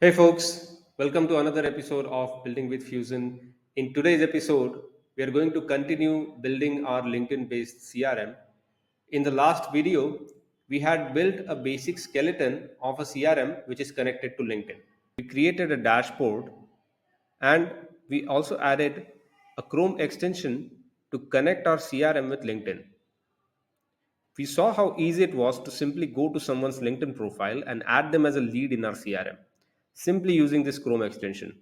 Hey folks, welcome to another episode of Building with Fuzen. In today's episode, we are going to continue building our LinkedIn based CRM. In the last video, we had built a basic skeleton of a CRM which is connected to LinkedIn. We created a dashboard and we also added a Chrome extension to connect our CRM with LinkedIn. We saw how easy it was to simply go to someone's LinkedIn profile and add them as a lead in our CRM, simply using this Chrome extension.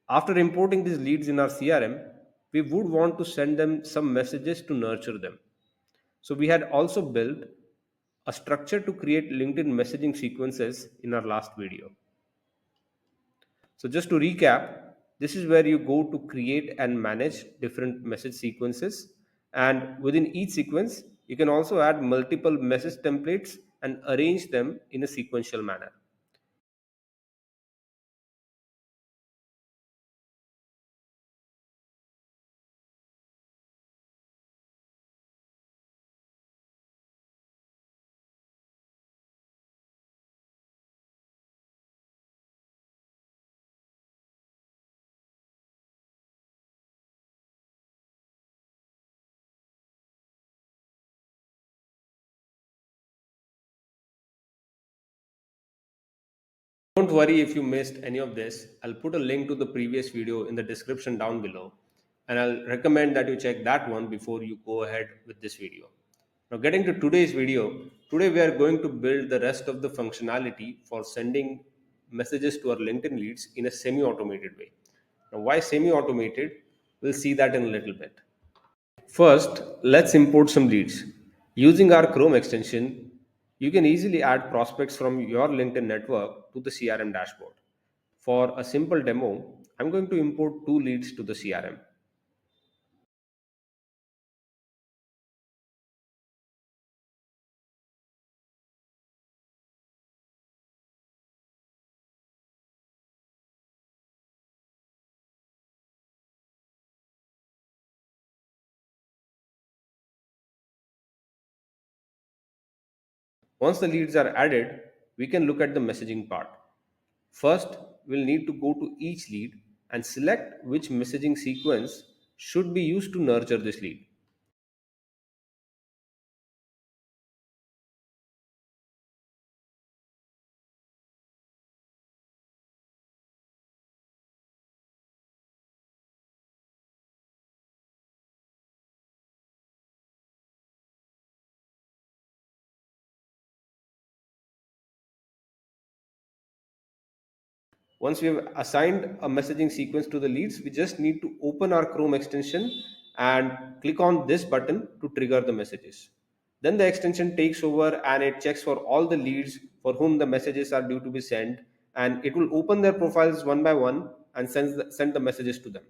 After importing these leads in our CRM, we would want to send them some messages to nurture them. So we had also built a structure to create LinkedIn messaging sequences in our last video. So just to recap, this is where you go to create and manage different message sequences. And within each sequence, you can also add multiple message templates and arrange them in a sequential manner. Don't worry if you missed any of this. I'll put a link to the previous video in the description down below, and I'll recommend that you check that one before you go ahead with this video. Now, getting to today's video, today we are going to build the rest of the functionality for sending messages to our LinkedIn leads in a semi automated way. Now, why semi automated? We'll see that in a little bit. First, let's import some leads. Using our Chrome extension, you can easily add prospects from your LinkedIn network to the CRM dashboard. For a simple demo, I'm going to import two leads to the CRM. Once the leads are added, we can look at the messaging part. First, we'll need to go to each lead and select which messaging sequence should be used to nurture this lead. Once we have assigned a messaging sequence to the leads, we just need to open our Chrome extension and click on this button to trigger the messages. Then the extension takes over and it checks for all the leads for whom the messages are due to be sent, and it will open their profiles one by one and send the messages to them.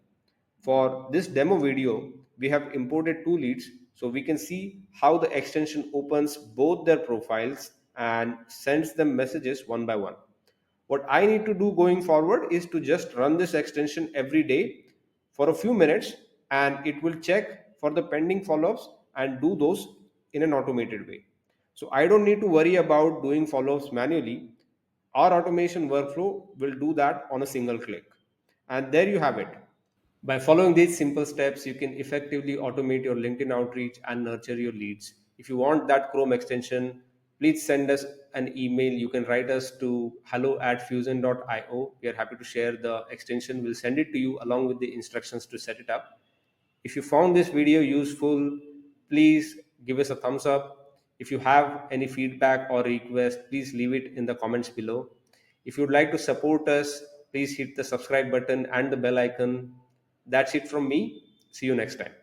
For this demo video, we have imported two leads so we can see how the extension opens both their profiles and sends them messages one by one. What I need to do going forward is to just run this extension every day for a few minutes, and it will check for the pending follow-ups and do those in an automated way. So I don't need to worry about doing follow-ups manually. Our automation workflow will do that on a single click. And there you have it. By following these simple steps, you can effectively automate your LinkedIn outreach and nurture your leads. If you want that Chrome extension, please send us an email. You can write us to hello@fuzen.io. We are happy to share the extension. We'll send it to you along with the instructions to set it up. If you found this video useful, please give us a thumbs up. If you have any feedback or request, please leave it in the comments below. If you'd like to support us, please hit the subscribe button and the bell icon. That's it from me. See you next time.